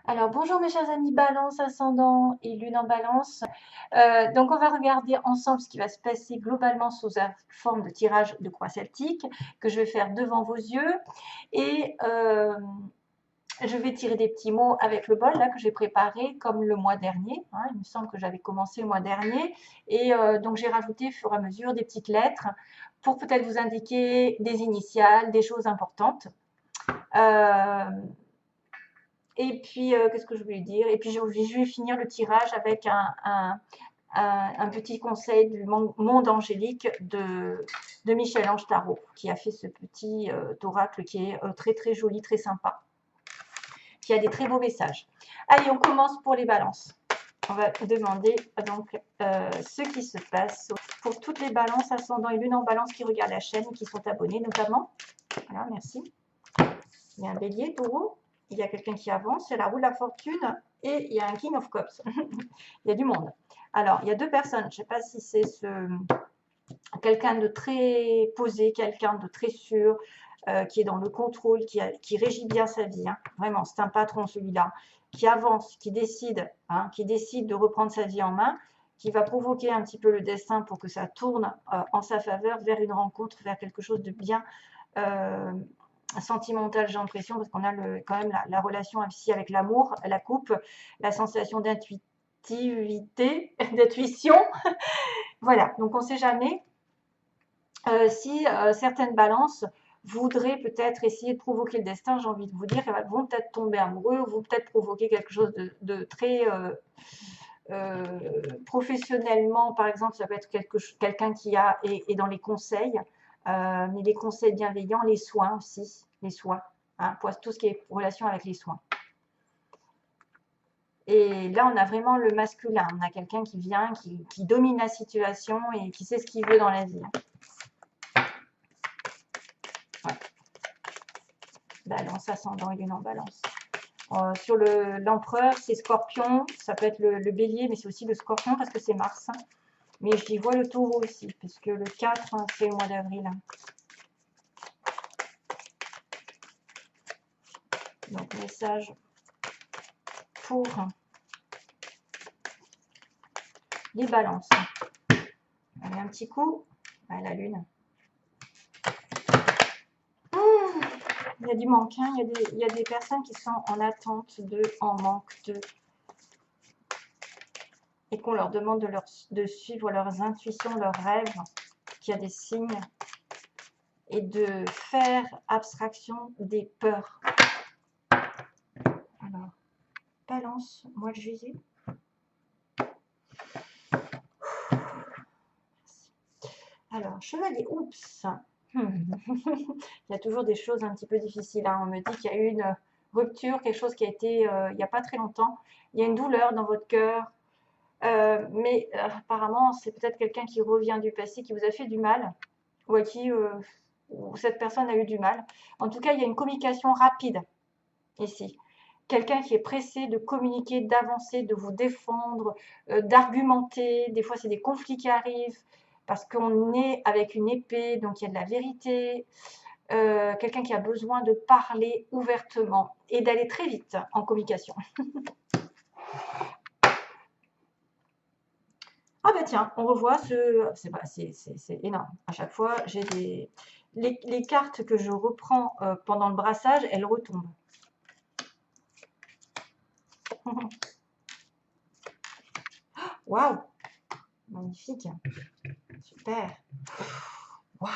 Alors, bonjour mes chers amis Balance, Ascendant et Lune en Balance. Donc, on va regarder ensemble ce qui va se passer globalement sous la forme de tirage de croix celtique que je vais faire devant vos yeux. Et je vais tirer des petits mots avec le bol là que j'ai préparé comme le mois dernier. Hein, il me semble que j'avais commencé le mois dernier. Et donc, j'ai rajouté au fur et à mesure des petites lettres pour peut-être vous indiquer des initiales, des choses importantes. Euh, Et puis, qu'est-ce que je voulais dire? Et puis, je vais finir le tirage avec un petit conseil du monde angélique de Michel-Ange Tarot, qui a fait ce petit oracle qui est très très joli, très sympa, qui a des très beaux messages. Allez, on commence pour les balances. On va demander donc ce qui se passe pour toutes les balances, ascendant et lune en balance qui regardent la chaîne et qui sont abonnés notamment. Voilà, merci. Il y a un bélier, taureau. Il y a quelqu'un qui avance, il y a la roue de la fortune et il y a un King of Cups. Il y a du monde. Alors, il y a deux personnes. Je ne sais pas si c'est quelqu'un de très posé, quelqu'un de très sûr, qui est dans le contrôle, qui régit bien sa vie. Hein. Vraiment, c'est un patron celui-là, qui avance, qui décide de reprendre sa vie en main, qui va provoquer un petit peu le destin pour que ça tourne en sa faveur vers une rencontre, vers quelque chose de bien sentimental, j'ai l'impression, parce qu'on a quand même la relation ici avec l'amour, la coupe, la sensation d'intuitivité, d'intuition. Voilà, donc on ne sait jamais si certaines balances voudraient peut-être essayer de provoquer le destin, j'ai envie de vous dire, elles vont peut-être tomber amoureux, vont peut-être provoquer quelque chose de très professionnellement, par exemple, ça peut être quelqu'un qui est dans les conseils, mais les conseils bienveillants, les soins aussi, les soins, hein, pour tout ce qui est relation avec les soins. Et là, on a vraiment le masculin, on a quelqu'un qui vient, qui domine la situation et qui sait ce qu'il veut dans la vie. Ouais. Balance, ascendant et lune en balance. Sur l'empereur, c'est scorpion, ça peut être le bélier, mais c'est aussi le scorpion parce que c'est Mars. Mais j'y vois le taureau aussi, puisque le 4, c'est le mois d'avril. Donc, message pour les balances. Allez, un petit coup à la lune. Il y a du manque, hein. Il y a des personnes qui sont en attente en manque de, et qu'on leur demande de suivre leurs intuitions, leurs rêves, qu'il y a des signes, et de faire abstraction des peurs. Alors, balance, mois de juillet. Alors, chevalier, oups. Il y a toujours des choses un petit peu difficiles. Hein. On me dit qu'il y a eu une rupture, quelque chose qui a été il n'y a pas très longtemps. Il y a une douleur dans votre cœur. Mais apparemment, c'est peut-être quelqu'un qui revient du passé, qui vous a fait du mal, ou à qui cette personne a eu du mal. En tout cas, il y a une communication rapide ici. Quelqu'un qui est pressé de communiquer, d'avancer, de vous défendre, d'argumenter. Des fois, c'est des conflits qui arrivent parce qu'on est avec une épée, donc il y a de la vérité. Quelqu'un qui a besoin de parler ouvertement et d'aller très vite en communication. Ah ben tiens, on revoit c'est énorme. À chaque fois, j'ai les cartes que je reprends pendant le brassage, elles retombent. Waouh, magnifique, super. Waouh,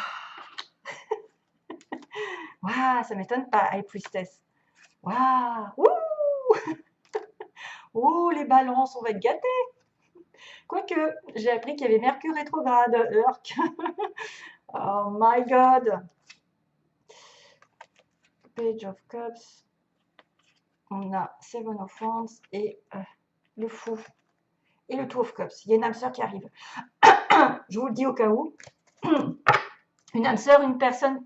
waouh, ça m'étonne pas, High Priestess. Waouh, oh les balances, on va être gâtés. Quoique, j'ai appris qu'il y avait Mercure rétrograde, Urk. Oh my god. Page of Cups. On a Seven of Wands et le Fou. Et le Two of Cups. Il y a une âme sœur qui arrive. Je vous le dis au cas où. Une âme sœur, une personne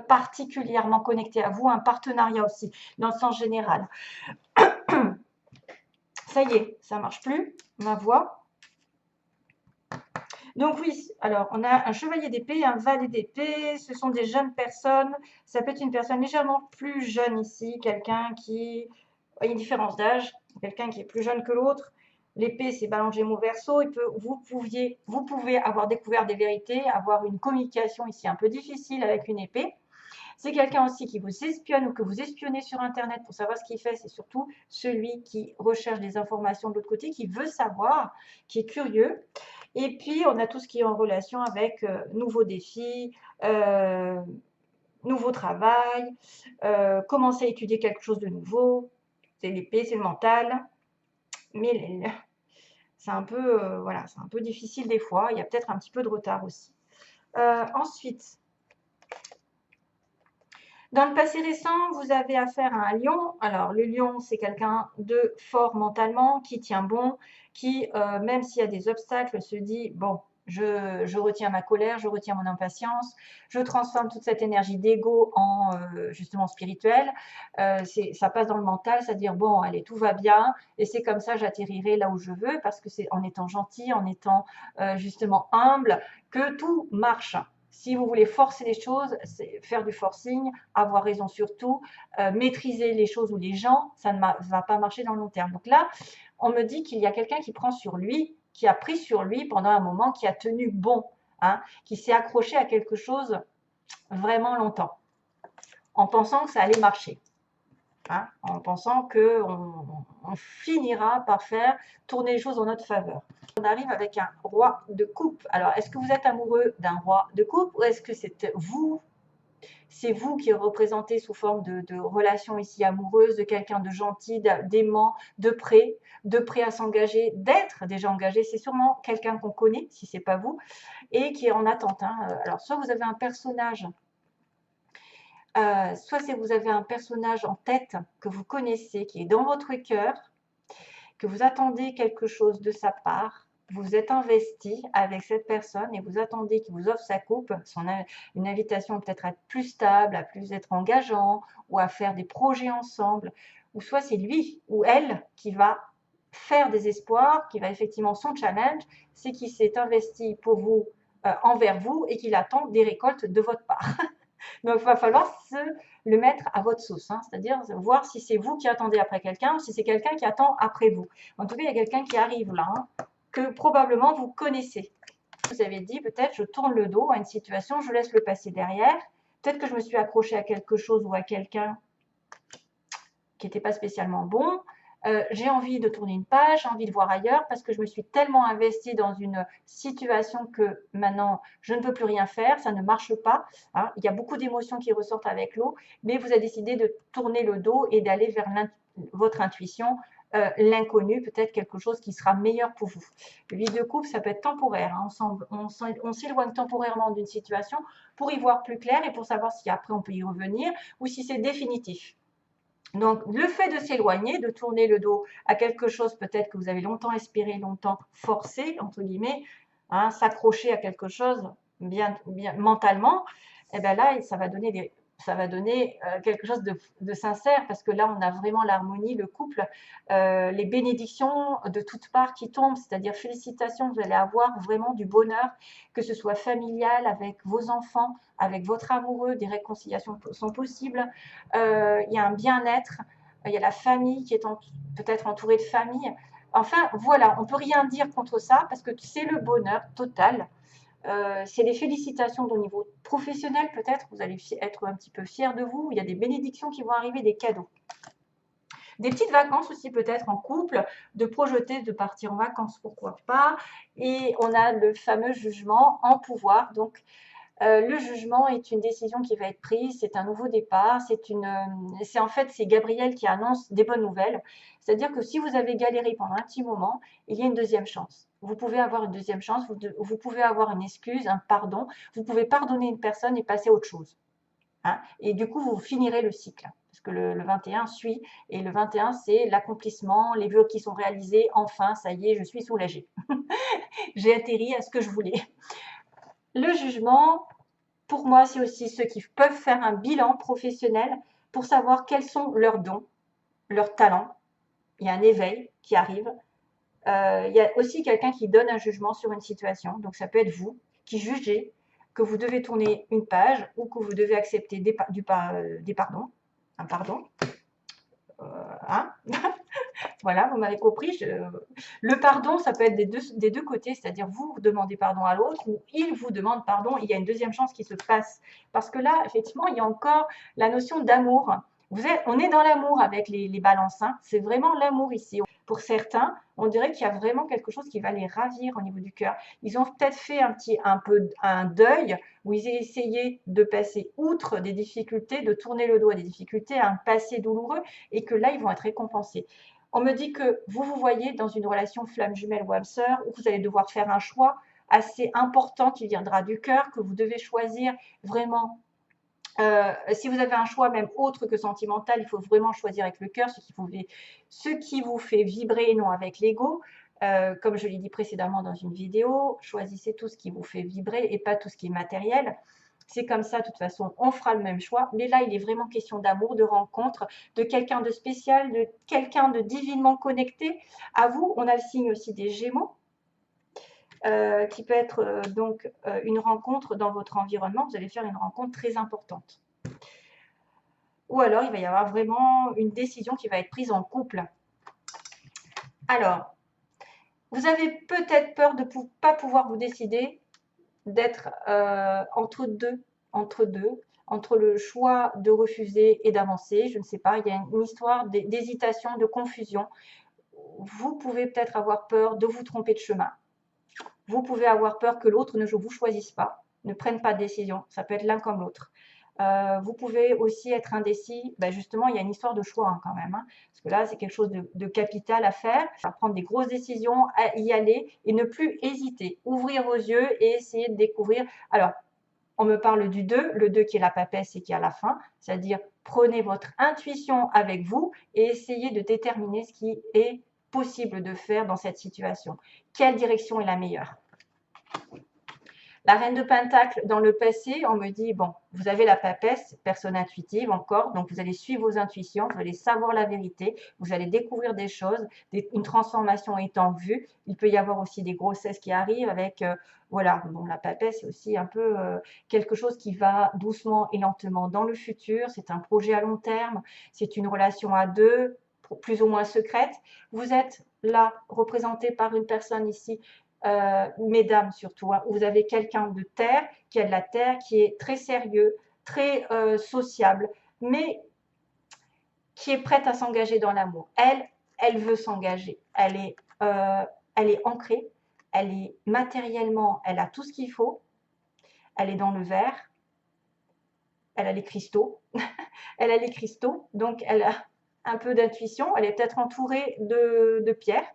particulièrement connectée à vous, un partenariat aussi, dans le sens général. Ça y est, ça ne marche plus, ma voix. Donc oui, alors on a un chevalier d'épée, un valet d'épée, ce sont des jeunes personnes, ça peut être une personne légèrement plus jeune ici, quelqu'un qui Il y a une différence d'âge, quelqu'un qui est plus jeune que l'autre. L'épée, c'est Balance Gémeaux Verseau. Vous pouvez avoir découvert des vérités, avoir une communication ici un peu difficile avec une épée. C'est quelqu'un aussi qui vous espionne ou que vous espionnez sur Internet pour savoir ce qu'il fait. C'est surtout celui qui recherche des informations de l'autre côté, qui veut savoir, qui est curieux. Et puis, on a tout ce qui est en relation avec nouveaux défis, nouveau travail, commencer à étudier quelque chose de nouveau. C'est l'épée, c'est le mental. Mais c'est un peu, voilà, c'est un peu difficile des fois. Il y a peut-être un petit peu de retard aussi. Ensuite, dans le passé récent, vous avez affaire à un lion. Alors, le lion, c'est quelqu'un de fort mentalement, qui tient bon, qui, même s'il y a des obstacles, se dit, bon, je retiens ma colère, je retiens mon impatience, je transforme toute cette énergie d'ego en justement spirituel. Ça passe dans le mental, c'est-à-dire, bon, allez, tout va bien, et c'est comme ça, j'atterrirai là où je veux, parce que c'est en étant gentil, en étant justement humble, que tout marche. Si vous voulez forcer les choses, c'est faire du forcing, avoir raison sur tout, maîtriser les choses ou les gens, ça ne va pas marcher dans le long terme. Donc là, on me dit qu'il y a quelqu'un qui prend sur lui, qui a pris sur lui pendant un moment, qui a tenu bon, hein, qui s'est accroché à quelque chose vraiment longtemps, en pensant que ça allait marcher. Hein, en pensant qu'on finira par faire tourner les choses en notre faveur. On arrive avec un roi de coupe. Alors, est-ce que vous êtes amoureux d'un roi de coupe ou est-ce que c'est vous qui représentez sous forme de relation ici amoureuse, de quelqu'un de gentil, d'aimant, de prêt à s'engager, d'être déjà engagé. C'est sûrement quelqu'un qu'on connaît, si ce n'est pas vous, et qui est en attente. Hein. Alors, soit vous avez un personnage soit si vous avez un personnage en tête que vous connaissez, qui est dans votre cœur, que vous attendez quelque chose de sa part, vous êtes investi avec cette personne et vous attendez qu'il vous offre sa coupe, une invitation peut-être à être plus stable, à plus être engageant ou à faire des projets ensemble, ou soit c'est lui ou elle qui va faire des espoirs, qui va effectivement son challenge, c'est qu'il s'est investi pour vous, envers vous et qu'il attend des récoltes de votre part. Donc, il va falloir le mettre à votre sauce, hein, c'est-à-dire voir si c'est vous qui attendez après quelqu'un ou si c'est quelqu'un qui attend après vous. En tout cas, il y a quelqu'un qui arrive là, hein, que probablement vous connaissez. Vous avez dit, peut-être je tourne le dos à une situation, je laisse le passé derrière. Peut-être que je me suis accrochée à quelque chose ou à quelqu'un qui n'était pas spécialement bon. J'ai envie de tourner une page, j'ai envie de voir ailleurs parce que je me suis tellement investie dans une situation que maintenant je ne peux plus rien faire, ça ne marche pas. Hein. Il y a beaucoup d'émotions qui ressortent avec l'eau, mais vous avez décidé de tourner le dos et d'aller vers votre intuition, l'inconnu, peut-être quelque chose qui sera meilleur pour vous. Le vide de couple, ça peut être temporaire. Hein. On s'éloigne temporairement d'une situation pour y voir plus clair et pour savoir si après on peut y revenir ou si c'est définitif. Donc, le fait de s'éloigner, de tourner le dos à quelque chose peut-être que vous avez longtemps espéré, longtemps forcé, entre guillemets, hein, s'accrocher à quelque chose bien mentalement, et bien là, ça va donner quelque chose de sincère parce que là, on a vraiment l'harmonie, le couple, les bénédictions de toutes parts qui tombent, c'est-à-dire félicitations, vous allez avoir vraiment du bonheur, que ce soit familial, avec vos enfants, avec votre amoureux, des réconciliations sont possibles, il y a un bien-être, il y a la famille qui est peut-être entourée de famille. Enfin, voilà, on ne peut rien dire contre ça parce que c'est le bonheur total. C'est les félicitations au niveau professionnel peut-être, vous allez être un petit peu fiers de vous, il y a des bénédictions qui vont arriver, des cadeaux. Des petites vacances aussi peut-être en couple, de projeter de partir en vacances, pourquoi pas. Et on a le fameux jugement en pouvoir, donc le jugement est une décision qui va être prise, c'est un nouveau départ, c'est en fait c'est Gabriel qui annonce des bonnes nouvelles. C'est-à-dire que si vous avez galéré pendant un petit moment, il y a une deuxième chance. Vous pouvez avoir une deuxième chance, vous pouvez avoir une excuse, un pardon, vous pouvez pardonner une personne et passer à autre chose. Hein. Et du coup, vous finirez le cycle. Parce que le 21 suit, et le 21, c'est l'accomplissement, les vœux qui sont réalisés, enfin, ça y est, je suis soulagée. J'ai atterri à ce que je voulais. Le jugement, pour moi, c'est aussi ceux qui peuvent faire un bilan professionnel pour savoir quels sont leurs dons, leurs talents. Il y a un éveil qui arrive. Il y a aussi quelqu'un qui donne un jugement sur une situation. Donc, ça peut être vous qui jugez que vous devez tourner une page ou que vous devez accepter des pardons. Un pardon. Hein. Voilà, vous m'avez compris. Le pardon, ça peut être des deux côtés, c'est-à-dire vous demandez pardon à l'autre ou il vous demande pardon. Il y a une deuxième chance qui se passe. Parce que là, effectivement, il y a encore la notion d'amour. On est dans l'amour avec les balances. Hein. C'est vraiment l'amour ici. Pour certains, on dirait qu'il y a vraiment quelque chose qui va les ravir au niveau du cœur. Ils ont peut-être fait un deuil où ils ont essayé de passer outre des difficultés, de tourner le dos à des difficultés, à un passé douloureux, et que là, ils vont être récompensés. On me dit que vous vous voyez dans une relation flamme jumelle ou âme sœur où vous allez devoir faire un choix assez important qui viendra du cœur, que vous devez choisir vraiment. Si vous avez un choix même autre que sentimental, il faut vraiment choisir avec le cœur, ce qui vous fait vibrer et non avec l'ego. Comme je l'ai dit précédemment dans une vidéo, choisissez tout ce qui vous fait vibrer et pas tout ce qui est matériel. C'est comme ça, de toute façon, on fera le même choix. Mais là, il est vraiment question d'amour, de rencontre, de quelqu'un de spécial, de quelqu'un de divinement connecté. À vous, on a le signe aussi des Gémeaux. Qui peut être donc une rencontre dans votre environnement. Vous allez faire une rencontre très importante. Ou alors, il va y avoir vraiment une décision qui va être prise en couple. Alors, vous avez peut-être peur de ne pas pouvoir vous décider, d'être entre le choix de refuser et d'avancer. Je ne sais pas, il y a une histoire d'hésitation, de confusion. Vous pouvez peut-être avoir peur de vous tromper de chemin. Vous pouvez avoir peur que l'autre ne vous choisisse pas, ne prenne pas de décision. Ça peut être l'un comme l'autre. Vous pouvez aussi être indécis. Ben justement, il y a une histoire de choix hein, quand même. Hein, parce que là, c'est quelque chose de capital à faire. À prendre des grosses décisions, à y aller et ne plus hésiter. Ouvrir vos yeux et essayer de découvrir. Alors, on me parle du 2, le 2 qui est la papesse et qui est à la fin. C'est-à-dire, prenez votre intuition avec vous et essayez de déterminer ce qui est possible de faire dans cette situation. Quelle direction est la meilleure? La reine de Pentacle, dans le passé, on me dit, bon, vous avez la papesse, personne intuitive encore, donc vous allez suivre vos intuitions, vous allez savoir la vérité, vous allez découvrir des choses, une transformation est en vue. Il peut y avoir aussi des grossesses qui arrivent avec, voilà, bon, la papesse, c'est aussi un peu quelque chose qui va doucement et lentement dans le futur. C'est un projet à long terme, c'est une relation à deux, plus ou moins secrète. Vous êtes là, représenté par une personne ici, mesdames surtout, hein, vous avez quelqu'un de terre, qui a de la terre, qui est très sérieux, très sociable, mais qui est prête à s'engager dans l'amour. Elle veut s'engager. Elle est ancrée, elle est matériellement, elle a tout ce qu'il faut, elle est dans le vert, elle a les cristaux, elle a les cristaux, donc elle a un peu d'intuition, elle est peut-être entourée de pierres.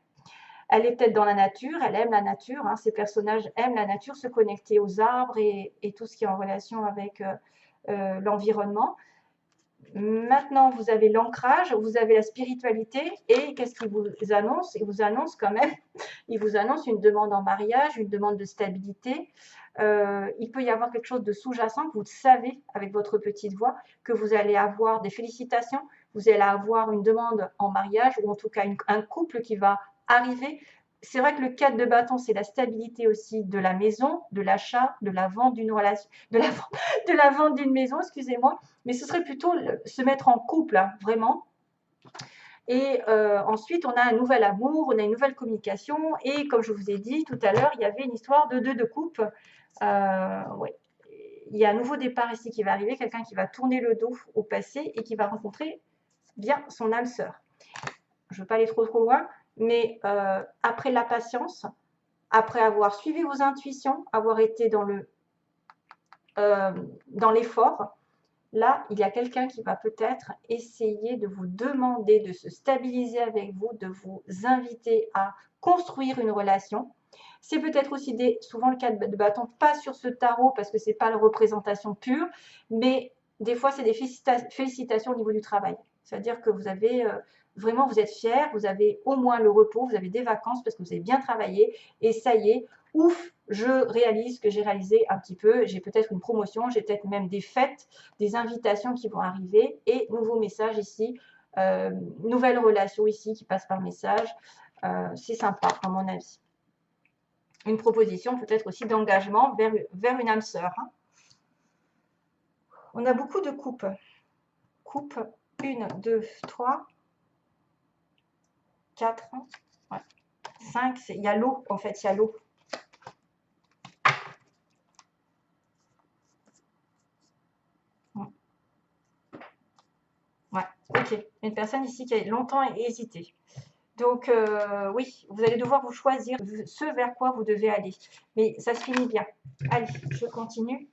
Elle est peut-être dans la nature, elle aime la nature, hein, ces personnages aiment la nature, se connecter aux arbres et tout ce qui est en relation avec l'environnement. Maintenant, vous avez l'ancrage, vous avez la spiritualité et qu'est-ce qu'il vous annonce? Il vous annonce quand même, il vous annonce une demande en mariage, une demande de stabilité. Il peut y avoir quelque chose de sous-jacent que vous savez avec votre petite voix, que vous allez avoir des félicitations, vous allez avoir une demande en mariage ou en tout cas un couple qui va arriver. C'est vrai que le 4 de bâton, c'est la stabilité aussi de la maison, de l'achat, de la vente d'une relation, de la vente d'une maison, excusez-moi, mais ce serait plutôt se mettre en couple, hein, vraiment. Et ensuite, on a un nouvel amour, on a une nouvelle communication. Et comme je vous ai dit tout à l'heure, il y avait une histoire de 2 de coupe. Ouais. Il y a un nouveau départ ici qui va arriver, quelqu'un qui va tourner le dos au passé et qui va rencontrer bien son âme sœur. Je ne veux pas aller trop loin, mais après la patience, après avoir suivi vos intuitions, avoir été dans l'effort, là, il y a quelqu'un qui va peut-être essayer de vous demander de se stabiliser avec vous, de vous inviter à construire une relation. C'est peut-être aussi souvent le cas de bâton, pas sur ce tarot parce que ce n'est pas la représentation pure, mais des fois, c'est des félicitations au niveau du travail. C'est-à-dire que vous avez vraiment, vous êtes fiers, vous avez au moins le repos, vous avez des vacances parce que vous avez bien travaillé et ça y est, ouf, je réalise ce que j'ai réalisé un petit peu, j'ai peut-être une promotion, j'ai peut-être même des fêtes, des invitations qui vont arriver et nouveau message ici, nouvelle relation ici qui passe par message, c'est sympa à mon avis. Une proposition peut-être aussi d'engagement vers une âme sœur. Hein. On a beaucoup de coupes. Coupe 1, 2, 3, 4, ouais. 5, il y a l'eau, en fait, il y a l'eau. Ouais, ok. Une personne ici qui a longtemps hésité. Donc, oui, vous allez devoir vous choisir ce vers quoi vous devez aller. Mais ça se finit bien. Allez, je continue.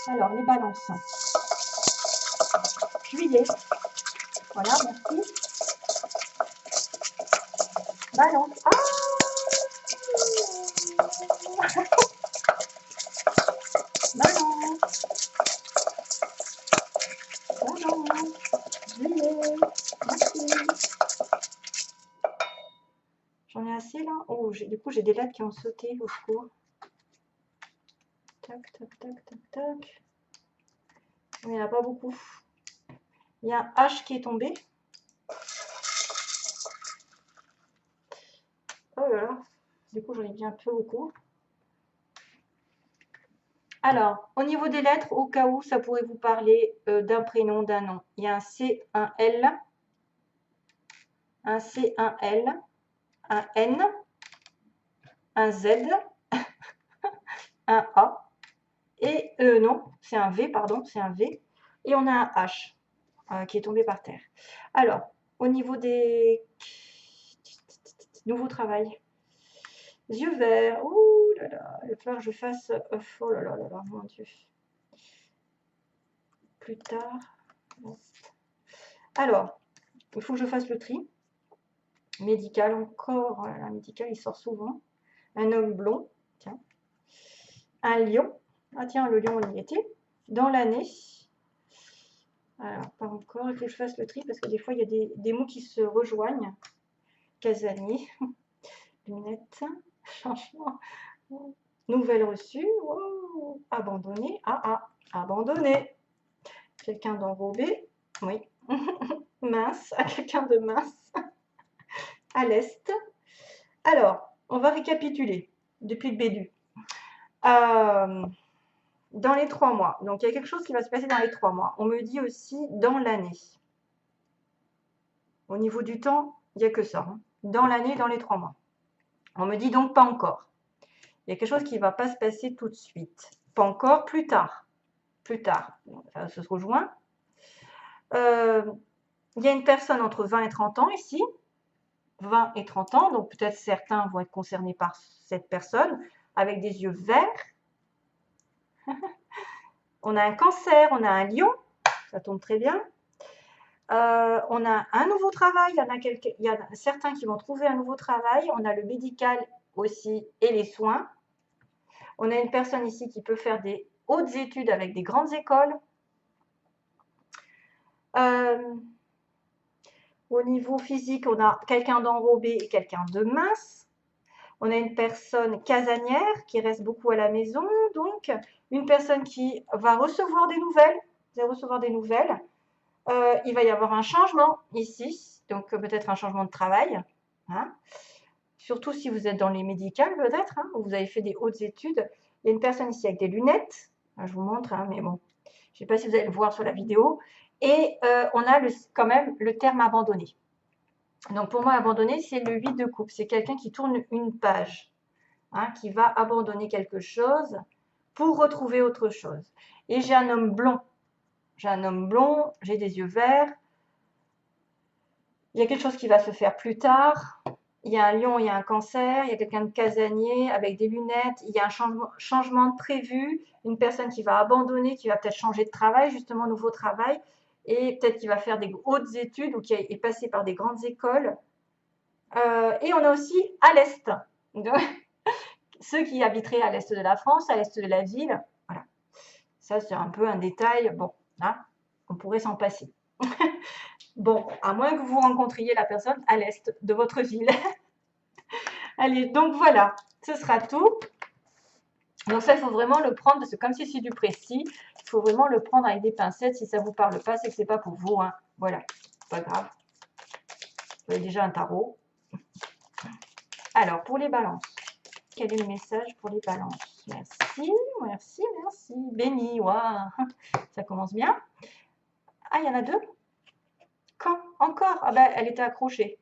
Alors, les balances. Juillet. Voilà, merci. Balance. Ah balance. Balance. Juillet. Merci. J'en ai assez là. Oh, du coup, j'ai des lettres qui ont sauté au secours. Tac, tac, tac, tac, tac. Il n'y en a pas beaucoup. Il y a un H qui est tombé. Oh là là. Du coup, j'en ai bien un peu beaucoup. Alors, au niveau des lettres, au cas où ça pourrait vous parler d'un prénom, d'un nom, il y a un C, un L, un C, un L, un N, un Z, un A, et non, c'est un V, pardon, c'est un V, et on a un H qui est tombé par terre. Alors, au niveau des nouveaux travail, yeux verts, ouh là là, il va falloir que je fasse, oh là là là là, mon Dieu. Plus tard. Alors, il faut que je fasse le tri. Médical encore, voilà, médical, il sort souvent. Un homme blond, tiens. Un lion, ah tiens, le lion, on y était. Dans l'année. Alors, pas encore, il faut que je fasse le tri parce que des fois, il y a des mots qui se rejoignent. Casanier, lunettes, changement, nouvelle reçue, oh, abandonné, abandonné. Quelqu'un d'enrobé, oui. Mince, quelqu'un de mince. À l'est. Alors, on va récapituler depuis le début. Dans les 3 mois. Donc, il y a quelque chose qui va se passer dans les 3 mois. On me dit aussi dans l'année. Au niveau du temps, il n'y a que ça. Hein. Dans l'année, dans les 3 mois. On me dit donc pas encore. Il y a quelque chose qui ne va pas se passer tout de suite. Pas encore, plus tard. Plus tard. Ça se rejoint. Il y a une personne entre 20 et 30 ans ici. 20 et 30 ans. Donc, peut-être certains vont être concernés par cette personne avec des yeux verts. On a un cancer, on a un lion. Ça tombe très bien. On a un nouveau travail, il y en a certains qui vont trouver un nouveau travail. On a le médical aussi et les soins. On a une personne ici qui peut faire des hautes études avec des grandes écoles. Au niveau physique, on a quelqu'un d'enrobé et quelqu'un de mince. On a une personne casanière qui reste beaucoup à la maison. Donc, une personne qui va recevoir des nouvelles. Vous allez recevoir des nouvelles. Il va y avoir un changement ici, donc peut-être un changement de travail, hein. Surtout si vous êtes dans les médicales peut-être, hein, où vous avez fait des hautes études. Il y a une personne ici avec des lunettes, je vous montre, hein, mais bon, je ne sais pas si vous allez le voir sur la vidéo. Et on a quand même le terme abandonné. Donc pour moi, abandonné, c'est le 8 de coupe, c'est quelqu'un qui tourne une page, hein, qui va abandonner quelque chose pour retrouver autre chose. Et j'ai un homme blond. J'ai un homme blond, j'ai des yeux verts. Il y a quelque chose qui va se faire plus tard. Il y a un lion, il y a un cancer, il y a quelqu'un de casanier avec des lunettes. Il y a un changement de prévu. Une personne qui va abandonner, qui va peut-être changer de travail, justement, nouveau travail. Et peut-être qui va faire des hautes études ou qui est passé par des grandes écoles. Et on a aussi à l'Est. Ceux qui habiteraient à l'Est de la France, à l'Est de la ville. Voilà. Ça, c'est un peu un détail. Bon, là, on pourrait s'en passer. Bon, à moins que vous rencontriez la personne à l'est de votre ville. Allez, donc voilà, ce sera tout. Donc ça, il faut vraiment le prendre, parce que comme si c'est du précis, il faut vraiment le prendre avec des pincettes. Si ça ne vous parle pas, c'est que ce n'est pas pour vous. Hein. Voilà, pas grave. Vous avez déjà un tarot. Alors, pour les balances, quel est le message pour les balances? Merci, merci, merci. Béni, waouh, ça commence bien. Ah, il y en a deux. Quand? encore. Ah ben, elle était accrochée.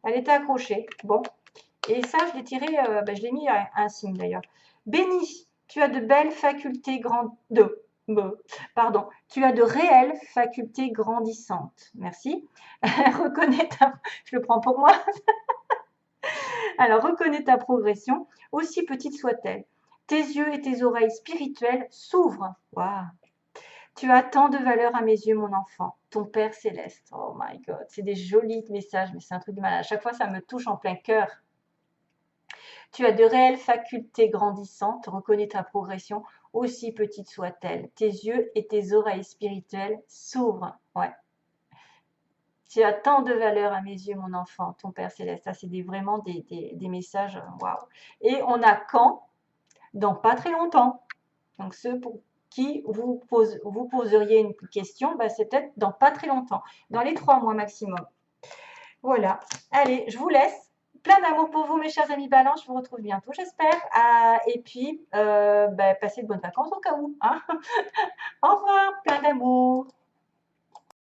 Elle était accrochée. Bon. Et ça, je l'ai tiré, je l'ai mis à un signe d'ailleurs. Béni, tu as de belles facultés pardon, tu as de réelles facultés grandissantes. Merci. Reconnais je le prends pour moi. Alors, reconnais ta progression, aussi petite soit-elle. Tes yeux et tes oreilles spirituelles s'ouvrent. Waouh. Tu as tant de valeur à mes yeux, mon enfant, ton Père céleste. Oh my God, c'est des jolis messages, mais c'est un truc de malade. À chaque fois, ça me touche en plein cœur. Tu as de réelles facultés grandissantes, reconnais ta progression, aussi petite soit-elle. Tes yeux et tes oreilles spirituelles s'ouvrent. Ouais. Tu as tant de valeur à mes yeux, mon enfant, ton Père céleste. Ça, c'est vraiment des messages, waouh. Et on a quand? Dans pas très longtemps. Donc, ceux pour qui vous poseriez une question, c'est peut-être dans pas très longtemps, dans les 3 mois maximum. Voilà. Allez, je vous laisse. Plein d'amour pour vous, mes chers amis Balance. Je vous retrouve bientôt, j'espère. Et puis, passez de bonnes vacances au cas où. Hein. Au revoir. Plein d'amour.